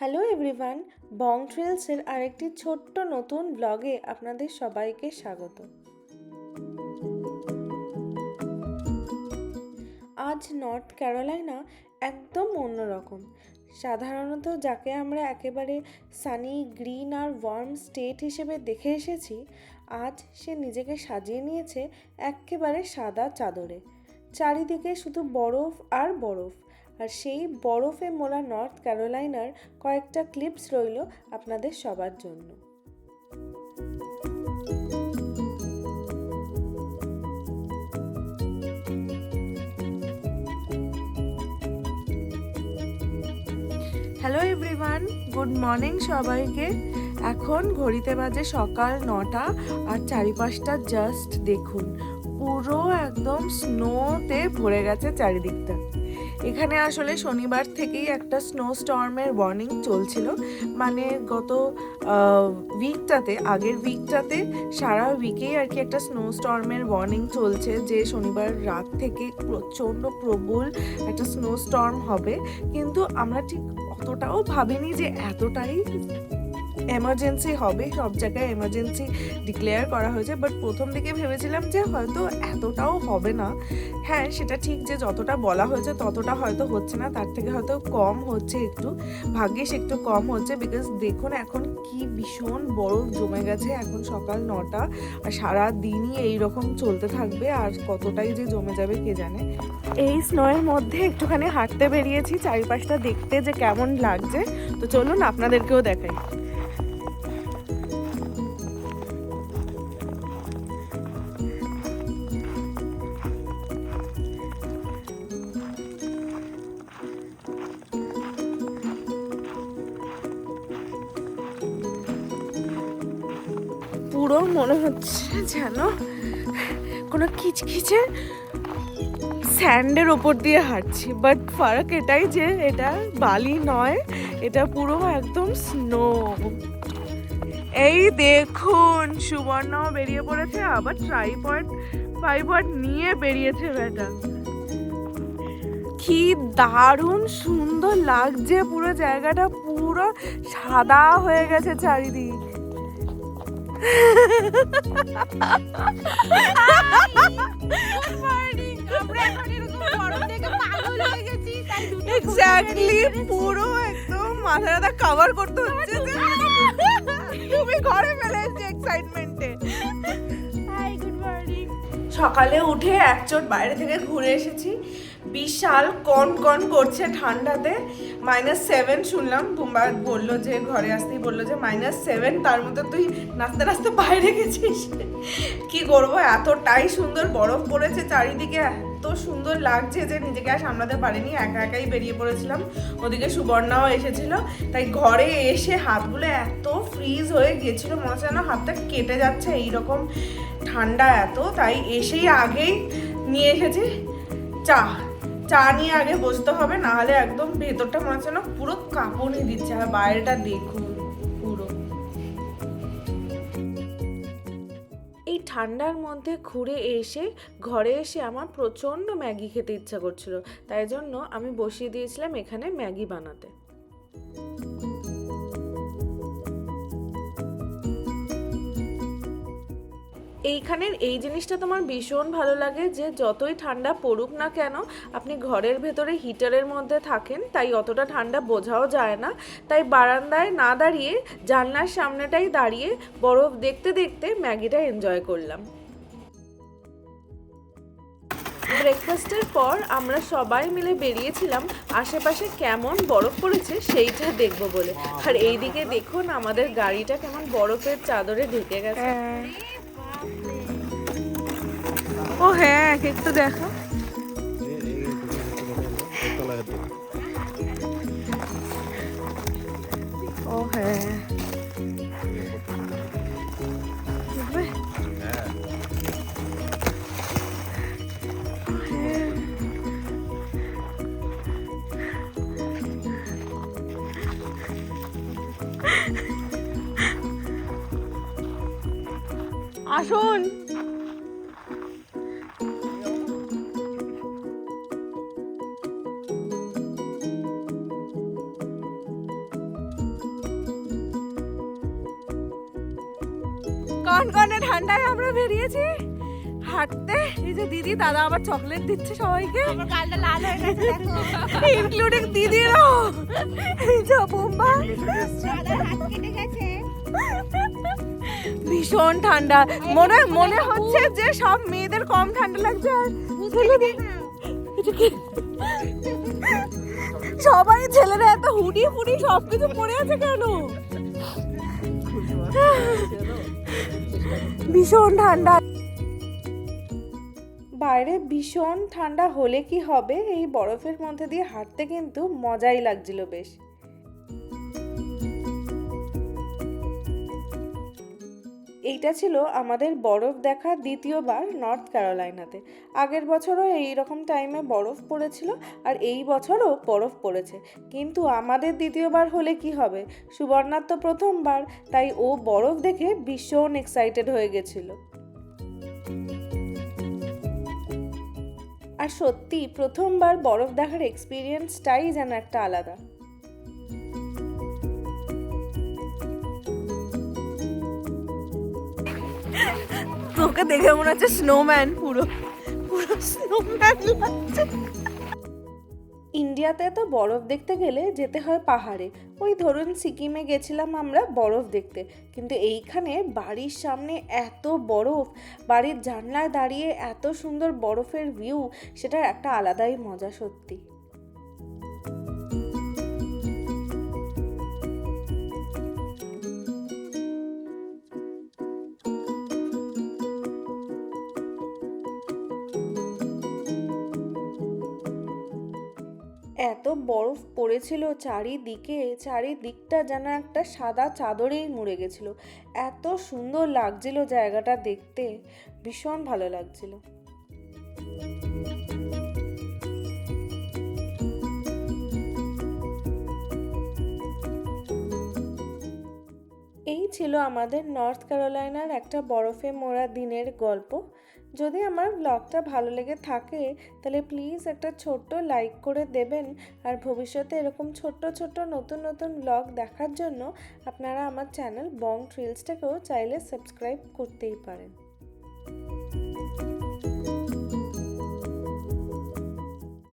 Hello everyone, বং ট্রেলসের আরেকটি ছোট্ট নতুন ব্লগে আপনাদের সবাইকে স্বাগত। আজ নর্থ ক্যারোলাইনা একদম অন্যরকম। সাধারণত যাকে আমরা একেবারে সানি, গ্রিন আর ওয়ার্ম স্টেট হিসেবে দেখে এসেছি, আজ সে নিজেকে সাজিয়ে নিয়েছে একেবারে সাদা চাদরে। চারিদিকে শুধু বরফ আর বরফ, আর সেই বরফে মোড়া নর্থ ক্যারোলাইনার কয়েকটা ক্লিপস রইল আপনাদের সবার জন্য। হ্যালো এভরিওয়ান, গুড মর্নিং সবাইকে। এখন ঘড়িতে বাজে সকাল 9টা আর চারিপাশটা জাস্ট দেখুন, পুরো একদম স্নোতে ভরে গেছে চারিদিকটা। এখানে আসলে শনিবার থেকেই একটা স্নো স্টর্মের ওয়ার্নিং চলছিল, মানে গত আগের উইকটাতে সারা উইকেই আর কি একটা স্নো স্টর্মের ওয়ার্নিং চলছে যে শনিবার রাত থেকে প্রচণ্ড প্রবল একটা স্নো স্টর্ম হবে। কিন্তু আমরা ঠিক অতটাও ভাবিনি যে এতটাই এমার্জেন্সি হবে, সব জায়গায় এমার্জেন্সি ডিক্লেয়ার করা হয়েছে। বাট প্রথম দিকে ভেবেছিলাম যে হয়তো এতটাও হবে না। হ্যাঁ, সেটা ঠিক যে যতটা বলা হয়েছে ততটা হয়তো হচ্ছে না, তার থেকে হয়তো কম হচ্ছে, একটু ভাগ্যিস একটু কম হচ্ছে। বিকজ দেখুন এখন কি ভীষণ বরফ জমে গেছে। এখন সকাল 9টা আর সারা দিনই এইরকম চলতে থাকবে, আর কতটাই যে জমে যাবে কে জানে। এই স্নোয়ের মধ্যে একটুখানি হাঁটতে বেরিয়েছি চারিপাশটা দেখতে যে কেমন লাগছে। তো চলুন আপনাদেরকেও দেখাই। পুরো মনে হচ্ছে যেন কোনো খিচখিচে স্যান্ডের ওপর দিয়ে হাঁটছি, বাট ফারাক এটাই যে এটা বালি নয়, এটা পুরো একদম স্নো। এই দেখুন, সুবর্ণাও বেরিয়ে পড়েছে, আবার ট্রাইপড নিয়ে বেরিয়েছে বেটা। কি দারুণ সুন্দর লাগছে, পুরো জায়গাটা পুরো সাদা হয়ে গেছে চারিদিক। এক্স্যাক্টলি, পুরো একদম মাথাটা কভার করতে হচ্ছে যে তুমি ঘরে ফেলে এসেছি এক্সাইটমেন্টে। High, good morning. সকালে উঠে একচোট বাইরে থেকে ঘুরে এসেছি। বিশাল কন করছে ঠান্ডাতে। -7 শুনলাম, বুম্বা বললো যে ঘরে আসতেই বললো যে -7, তার মধ্যে তুই নাচতে নাচতে বাইরে গেছিস। কি করবো, এতটাই সুন্দর বরফ পড়েছে চারিদিকে, এত সুন্দর লাগছে যে নিজেকে আর সামলাতে পারিনি, একা একাই বেরিয়ে পড়েছিলাম। ওদিকে সুবর্ণাও এসেছিল, তাই ঘরে এসে হাতগুলো এত ফ্রিজ হয়ে গিয়েছিল, মনে হচ্ছে যেন হাতটা কেটে যাচ্ছে, এইরকম ঠান্ডা এত। তাই এসেই আগেই নিয়ে এসেছি চা নিয়ে আগে বসতে হবে, না হলে একদম ভেতরটা মনে হচ্ছে না পুরো কাঁপুনি দিচ্ছে। আর বাইরেটা দেখুন পুরো। এই ঠান্ডার মধ্যে ঘুরে এসে ঘরে এসে আমার প্রচণ্ড ম্যাগি খেতে ইচ্ছা করছিল, তাই জন্য আমি বসিয়ে দিয়েছিলাম এখানে ম্যাগি বানাতে। এইখানের এই জিনিসটা তোমার ভীষণ ভালো লাগে যে যতই ঠান্ডা পড়ুক না কেন, আপনি ঘরের ভেতরে হিটারের মধ্যে থাকেন, তাই অতটা ঠান্ডা বোঝাও যায় না। তাই বারান্দায় না দাঁড়িয়ে জানলার সামনেটাই দাঁড়িয়ে বরফ দেখতে দেখতে ম্যাগিটা এনজয় করলাম। ব্রেকফাস্টের পর আমরা সবাই মিলে বেরিয়েছিলাম আশেপাশে কেমন বরফ পড়েছে সেইটা দেখবো বলে। আর এইদিকে দেখুন আমাদের গাড়িটা কেমন বরফের চাদরে ঢেকে গেছে। ও হ্যাঁ, একটু দেখো। ও হ্যাঁ, আসুন। কনকনে ঠান্ডায় আমরা বেরিয়েছি হাঁটতে। এই যে দিদি দাদা আবার চকলেট দিচ্ছে সবাইকে, আমার গালটা লাল হয়ে গেছে দেখো, ইনক্লুডিং দিদিরও। এই যে বোম্বা দাদার হাত কেটে গেছে। ভীষণ ঠান্ডা, মনে হচ্ছে যে সব মেয়েদের কম ঠান্ডা লাগছে আর ছেলেদের সবাই ছেলেরা এত হুডি ফুডি সবকিছু পরে আছে কেন? ভীষণ ঠান্ডা বাইরে, ভীষণ ঠান্ডা হলে কি হবে, এই বরফের মধ্যে দিয়ে হাঁটতে কিন্তু মজাই লাগছিল বেশ। এইটা ছিল আমাদের বরফ দেখা দ্বিতীয়বার নর্থ ক্যারোলাইনাতে। আগের বছরও এইরকম টাইমে বরফ পড়েছিল আর এই বছরও বরফ পড়েছে, কিন্তু আমাদের দ্বিতীয়বার হলে কি হবে, সুবর্ণার তো প্রথমবার, তাই ও বরফ দেখে ভীষণ এক্সাইটেড হয়ে গেছিল। আর সত্যি প্রথমবার বরফ দেখার এক্সপিরিয়েন্সটাই যেন একটা আলাদা। তোকে দেখে মনে হচ্ছে স্নোম্যান, পুরো পুরো স্নোম্যান লাগছে। ইন্ডিয়াতে তো বরফ দেখতে গেলে যেতে হয় পাহাড়ে, ওই ধরুন সিকিমে গেছিলাম আমরা বরফ দেখতে, কিন্তু এইখানে বাড়ির সামনে এত বরফ, বাড়ির জানলায় দাঁড়িয়ে এত সুন্দর বরফের ভিউ, সেটার একটা আলাদাই মজা সত্যি। এত বরফ পড়েছিল চারিদিকটা যেন একটা সাদা চাদরেই মুড়ে গেছিল। এত সুন্দর লাগছিল জায়গাটা দেখতে, ভীষণ ভালো লাগছিল। এই ছিল আমাদের নর্থ ক্যারোলাইনার একটা বরফে মোড়া দিনের গল্প। যদি আমার ব্লগটা ভালো লেগে থাকে তাহলে প্লিজ একটা ছোট্ট লাইক করে দেবেন, আর ভবিষ্যতে এরকম ছোট্ট ছোট্ট নতুন নতুন ব্লগ দেখার জন্য আপনারা আমার চ্যানেল বং ট্রিলসটাকেও চাইলে সাবস্ক্রাইব করতেই পারেন।